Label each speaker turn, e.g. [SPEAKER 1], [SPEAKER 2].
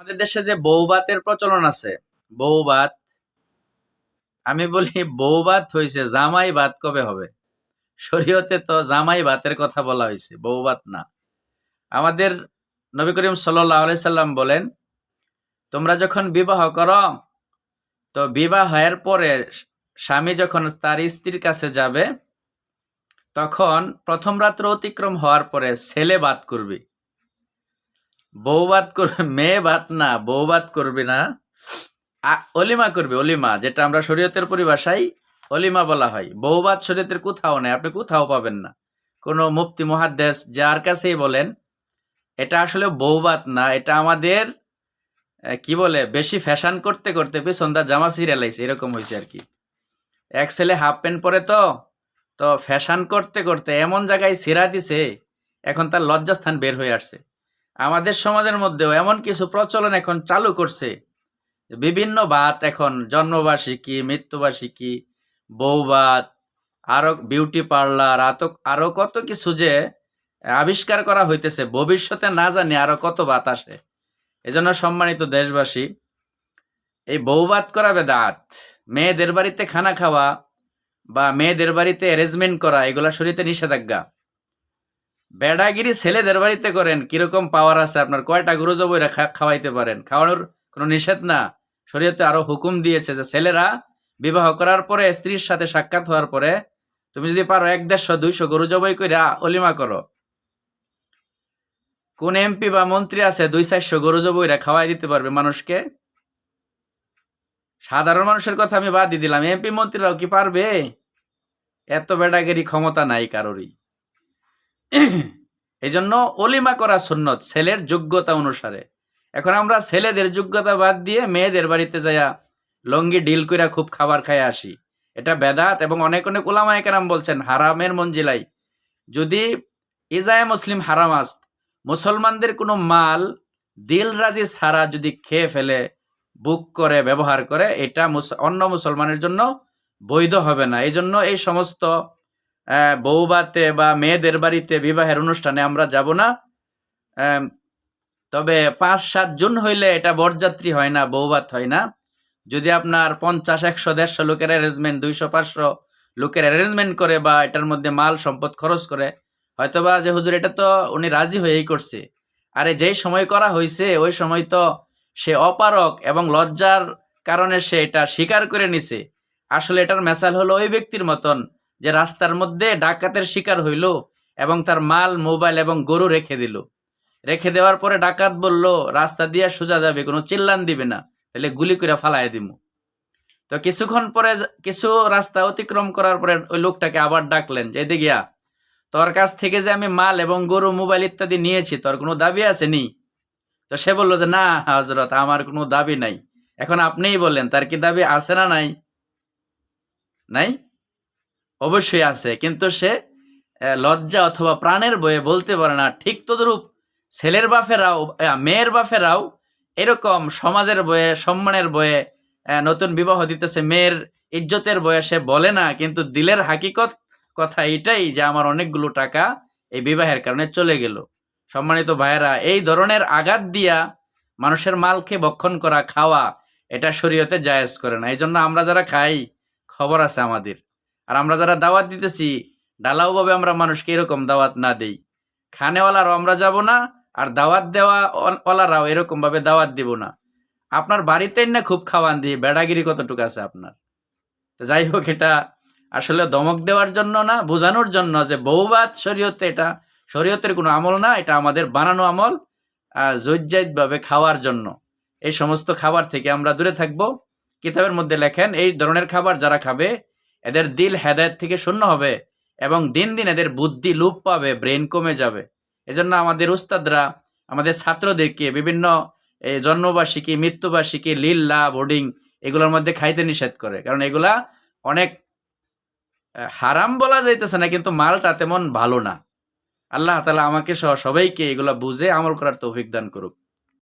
[SPEAKER 1] আমাদের দেশে যে বউভাতের প্রচলন আছে, বউভাত, আমি বলি বউভাত হইছে, জামাই ভাত কবে হবে? শরীয়তে তো জামাই ভাতের কথা বলা হয়েছে, বউভাত না। আমাদের নবী করিম সাল্লাল্লাহু আলাইহি সাল্লাম বলেন, তোমরা যখন বিবাহ করো, তো বিবাহের পরে স্বামী যখন তার স্ত্রীর কাছে যাবে, তখন প্রথম রাত্র অতিক্রম হওয়ার পরে ছেলে ভাত করবে, বউ ভাত করবে, মেয়ে ভাত না, বউ ভাত করবে না, অলিমা করবে। অলিমা, যেটা আমরা শরীয়তের পরিভাষায় অলিমা বলা হয়। বউ ভাত শরীয়তের কোথাও নেই, আপনি কোথাও পাবেন না। কোনো মুফতি মুহাদ্দিস যার কাছেই বলেন, এটা আসলে বউ ভাত না, এটা আমাদের কি বলে, বেশি ফ্যাশন করতে করতে পেছনটা জামা ছিঁড়ে লাইছে, এরকম হয়েছে আর কি। এক ছেলে হাফ প্যান্ট পরে, তো তো ফ্যাশন করতে করতে এমন জায়গায় ছিঁড়া দিছে, এখন তার লজ্জাস্থান বের হয়ে আসছে। আমাদের সমাজের মধ্যেও এমন কিছু প্রচলন এখন চালু করছে, বিভিন্ন ভাত এখন, জন্মবার্ষিকী, মৃত্যুবার্ষিকী, বউভাত, আরো বিউটি পার্লার, আরো কত কিছু যে আবিষ্কার করা হইতেছে, ভবিষ্যতে না জানি আরো কত ভাত আসে। এজন্য সম্মানিত দেশবাসী, এই বউভাত করা বেদাত, মেয়েদের বাড়িতে খানা খাওয়া বা মেয়েদের বাড়িতে অ্যারেঞ্জমেন্ট করা, এগুলা শরীয়তে নিষেধাজ্ঞা। বেড়াগিরি ছেলেদের বাড়িতে করেন, কিরকম পাওয়ার আছে আপনার, কয়টা গরু জবাইরা খাওয়াইতে পারেন, খাওয়ানোর কোনো নিষেধ না। শরীয়তে আরো হুকুম দিয়েছে যে ছেলেরা বিবাহ করার পরে স্ত্রীর সাথে সাক্ষাৎ হওয়ার পরে তুমি যদি পারো 100-150 গরু জবাই কইরা অলিমা করো। কোন এমপি বা মন্ত্রী আছে 200-400 গরু জবাইরা খাওয়াই দিতে পারবে মানুষকে? সাধারণ মানুষের কথা আমি বাদ দিয়ে দিলাম, এমপি মন্ত্রীরাও কি পারবে? এত বেড়াগিরি ক্ষমতা নাই কারোরই। এই জন্য অলিমা করা সুন্নত ছেলের যোগ্যতা অনুসারে। এখন আমরা ছেলেদের যোগ্যতা বাদ দিয়ে মেয়েদের বাড়িতে যাইয়া লঙ্গি ডিল কইরা খুব খাবার খায় আসি, এটা বেদাত। এবং অনেক অনেক উলামায়ে কেরাম বলছেন হারামের মঞ্জিলাই। যদি ইজায়ে মুসলিম হারাম আস্ত, মুসলমানদের কোনো মাল দিল রাজি ছাড়া যদি খেয়ে ফেলে, বুক করে, ব্যবহার করে, এটা অন্য মুসলমানের জন্য বৈধ হবে না। এই জন্য এই সমস্ত বউভাতে বা মেয়েদের বাড়িতে বিবাহের অনুষ্ঠানে আমরা যাব না। তবে 5-7 জন হইলে এটা বরযাত্রী হয় না, বউভাত হয় না। যদি আপনার 50-100-150 লোকের অ্যারেঞ্জমেন্ট, 200-500 লোকের অ্যারেঞ্জমেন্ট করে বা এটার মধ্যে মাল সম্পদ খরচ করে, হয়তোবা যে হুজুর এটা তো উনি রাজি হয়েই করছে। আরে যেই সময় করা হয়েছে ওই সময় তো সে অপারক এবং লজ্জার কারণে সে এটা স্বীকার করে নিছে। আসলে এটার মেসাল হলো ওই ব্যক্তির মতন যে রাস্তার মধ্যে ডাকাতের শিকার হইল এবং তার মাল, মোবাইল এবং গরু রেখে দিল। রেখে দেওয়ার পরে ডাকাত বলল রাস্তা দিয়ে সোজা যাবে, কোনো চিল্লান দিবে না, তাহলে গুলি করে ফালাই দিব। তো কিছুক্ষণ পরে, কিছু রাস্তা অতিক্রম করার পরে ওই লোকটাকে আবার ডাকলেন যে এদিকে গিয়া, তোর কাছ থেকে যে আমি মাল এবং গরু, মোবাইল ইত্যাদি নিয়েছি, তোর কোনো দাবি আছে নি? তো সে বললো যে না হযরত, আমার কোনো দাবি নাই। এখন আপনিই বললেন তার কি দাবি আছে না নাই? নাই? অবশ্যই আছে, কিন্তু সে লজ্জা অথবা প্রাণের ভয়ে বলতে পারে না। ঠিক তদ্রূপ ছেলের বাপেরাও, মেয়ের বাপেরাও এরকম সমাজের ভয়ে, সম্মানের ভয়ে নতুন বিবাহ দিতেছে, মেয়ের ইজ্জতের ভয়ে সে বলে না, কিন্তু দিলের হাকিকত কথা এটাই যে আমার অনেকগুলো টাকা এই বিবাহের কারণে চলে গেল। সম্মানিত ভাইয়েরা, এই ধরনের আঘাত দিয়া মানুষের মালকে ভক্ষণ করা, খাওয়া, এটা শরীয়তে জায়েজ করে না। এই জন্য আমরা যারা খাই, খবর আছে আমাদের। আর আমরা যারা দাওয়াত দিতেছি, ঢালাও ভাবে আমরা মানুষকে এরকম দাওয়াত না দেই। খানেওয়ালারাও আমরা যাব না, আর দাওয়াত দেওয়া ওয়ালারাও এরকম ভাবে দাওয়াত দিব না। আপনার বাড়িতে না খুব খাওয়ান দিয়ে বেড়াগিরি কতটুকু আছে আপনার? যাই হোক, এটা আসলে ধমক দেওয়ার জন্য না, বোঝানোর জন্য যে বউভাত শরীয়তে, এটা শরীয়তের কোনো আমল না, এটা আমাদের বানানো আমল, জজ্জাইত ভাবে খাওয়ার জন্য। এই সমস্ত খাবার থেকে আমরা দূরে থাকব। কিতাবের মধ্যে লেখেন এই ধরনের খাবার যারা খাবে এদের দিল হেদায়েত থেকে শূন্য হবে এবং দিন দিন এদের বুদ্ধি লোপ পাবে, ব্রেন কমে যাবে। এজন্য আমাদের উস্তাদরা আমাদের ছাত্রদেরকে বিভিন্ন জন্মবার্ষিকী, মৃত্যুবার্ষিকী, লিল্লা, বোর্ডিং, এগুলোর মধ্যে খাইতে নিষেধ করে, কারণ এগুলা অনেক হারাম বলা যাইতেছে না, কিন্তু মালটা তেমন ভালো না। আল্লাহ তাআলা আমাকে সহ সবাইকে এগুলা বুঝে আমল করার তৌফিক দান করুক।